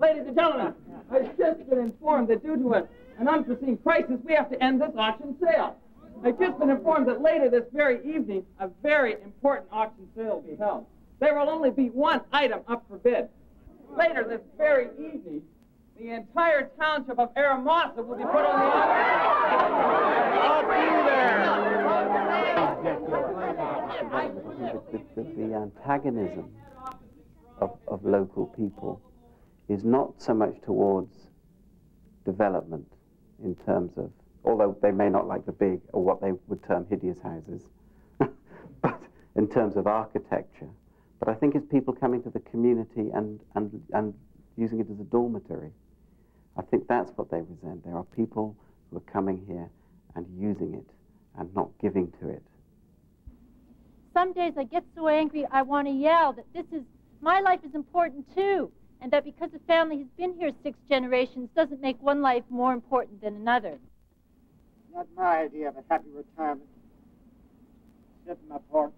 Ladies and gentlemen, I've just been informed that due to an unforeseen crisis, we have to end this auction sale. I've just been informed that later this very evening, a very important auction sale will be held. There will only be one item up for bid. Later this very evening, the entire township of Eramosa will be put on the auction. I'll be there. The antagonism of local people is not so much towards development in terms of, although they may not like the big or what they would term hideous houses, but in terms of architecture. But I think it's people coming to the community and using it as a dormitory. I think that's what they resent. There are people who are coming here and using it and not giving to it. Some days I get so angry I want to yell that my life is important too, and that because the family has been here 6 generations doesn't make one life more important than another. Not my idea of a happy retirement. Sit in my porch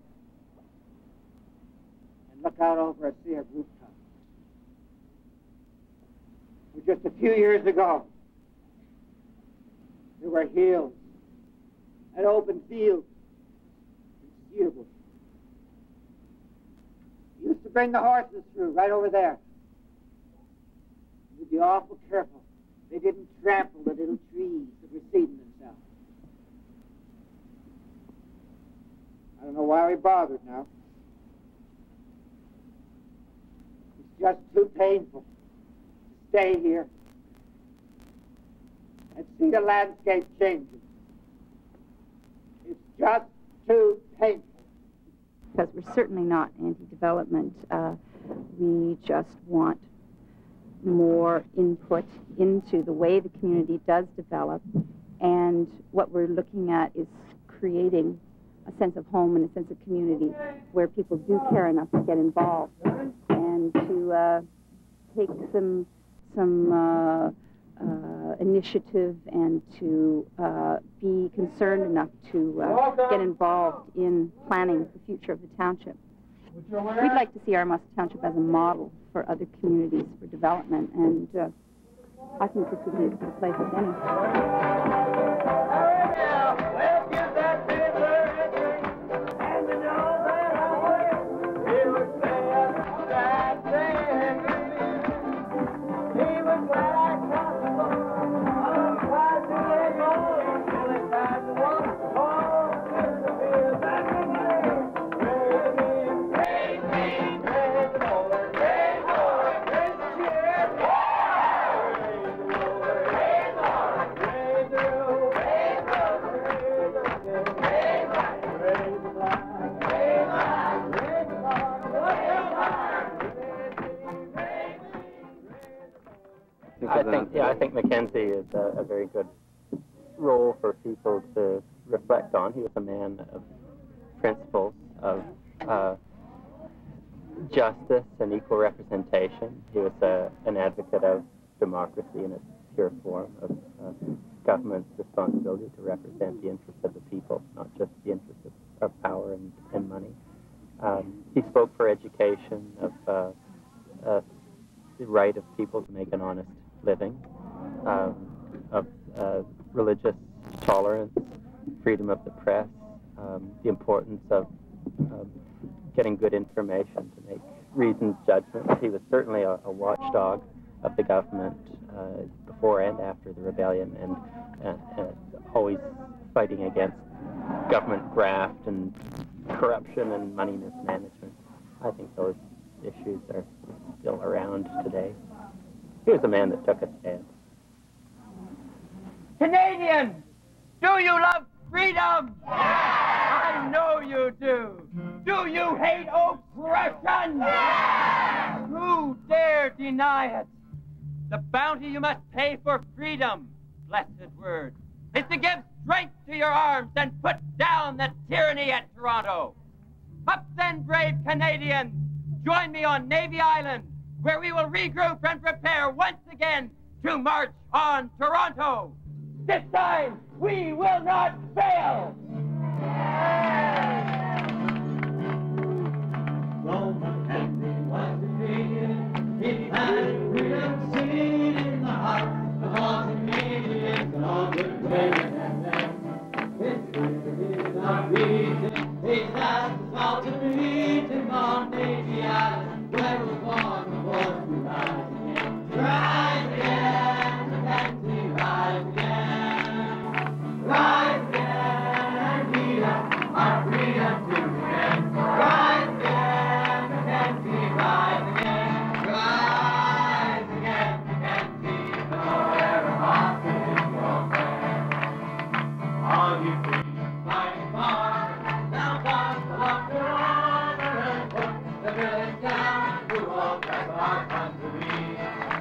and look out over a sea of rooftops. Just a few years ago, there were hills and open fields and cedar bushes. We used to bring the horses through right over there. We'd be awful careful they didn't trample the little trees that were seeding themselves. I don't know why we bothered now. It's just too painful. Stay here and see the landscape changing. It's just too painful. Because we're certainly not anti-development. We just want more input into the way the community does develop, and what we're looking at is creating a sense of home and a sense of community where people do care enough to get involved and to take some initiative and to be concerned enough to get involved in planning the future of the township. We'd like to see Eramosa Township as a model for other communities for development, and I think this would be as good a place as any. I think Mackenzie is a very good role for people to reflect on. He was a man of principles, of justice and equal representation. He was an advocate of democracy in its pure form, of government's responsibility to represent the interests of the people, not just the interests of power and money. He spoke for education, of the right of people to make an honest living, of religious tolerance, freedom of the press, the importance of getting good information to make reasoned judgments. He was certainly a watchdog of the government before and after the rebellion, and always fighting against government graft and corruption and money mismanagement. I think those issues are still around today. He was a man that took a stand. Canadians, do you love freedom? I know you do. Do you hate oppression? Who dare deny it? The bounty you must pay for freedom, blessed word, is to give strength to your arms and put down the tyranny at Toronto. Up then, brave Canadians, join me on Navy Island, where we will regroup and prepare once again to march on Toronto. This time, we will not fail! He had freedom. are beating. It's at the mountain meeting on Navy Island, where we're born the boys who rise again. Rise again, Mackenzie, rise again. Rise again, lead us our freedom to defend. Rise again, Mackenzie, rise again. Rise again, Mackenzie, forever hostage in your friend. All you free, fighting farmers, now down the lock your armor and put the village down to oppress our country.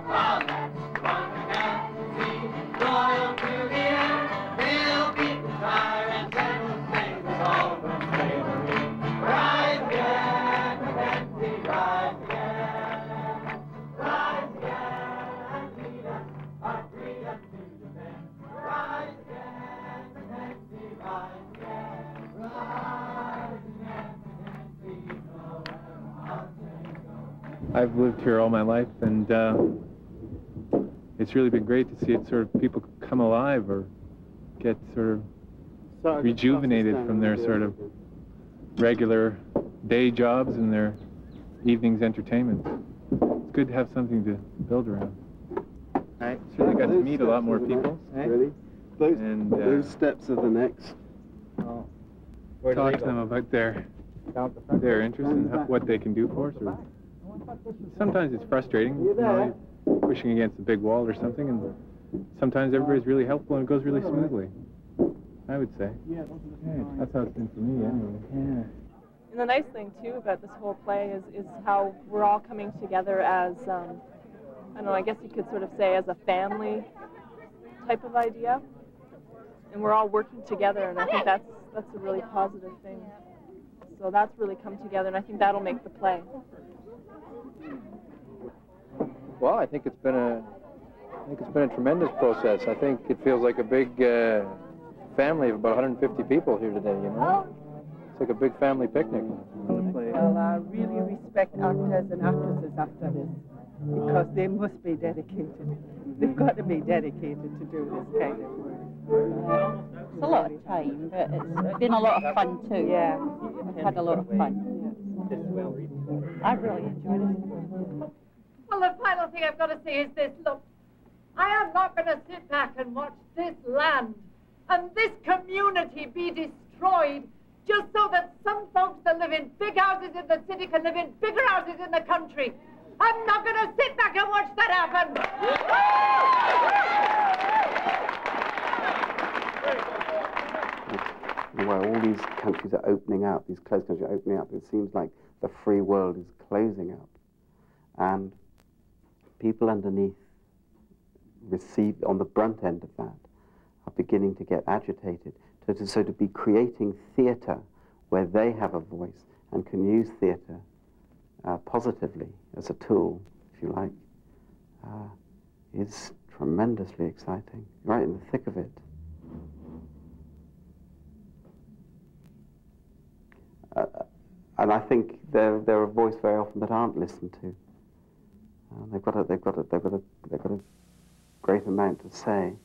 All that's one Mackenzie, loyal to the end. They'll beat the tyrants and will save us all from slavery. Rise again, Mackenzie, rise again. Rise again, lead us our freedom to defend. Rise again, Mackenzie, rise again. Rise again, Mackenzie, forever hostage. I've lived here all my life, and it's really been great to see it sort of people come alive or get sort of rejuvenated from their sort of regular day jobs and their evening's entertainment. It's good to have something to build around. Right. So you got to meet a lot more people. Really? Those steps are the next. Talk to them about their interests and what they can do for us. Or sometimes it's frustrating, you know, pushing against a big wall or something, and sometimes everybody's really helpful and it goes really smoothly, I would say. Yeah, that's how it's been for me anyway. Yeah. And the nice thing, too, about this whole play is how we're all coming together as, I don't know, I guess you could sort of say as a family type of idea. And we're all working together, and I think that's a really positive thing. So that's really come together, and I think that'll make the play. Well, I think it's been a tremendous process. I think it feels like a big family of about 150 people here today, you know? It's like a big family picnic. Well, I really respect actors and actresses after this, because they must be dedicated. They've got to be dedicated to do this kind of work. It's a lot of time, but it's been a lot of fun too. Yeah. I've had a lot of fun. I really enjoyed it. Well, the final thing I've got to say is this. Look, I am not going to sit back and watch this land and this community be destroyed just so that some folks that live in big houses in the city can live in bigger houses in the country. I'm not going to sit back and watch that happen. Where all these countries are opening up, these closed countries are opening up, it seems like the free world is closing up. And people underneath on the brunt end of that, are beginning to get agitated. So to be creating theatre where they have a voice and can use theatre positively as a tool, if you like, is tremendously exciting. Right in the thick of it. And I think they're a voice very often that aren't listened to. They've got a great amount to say.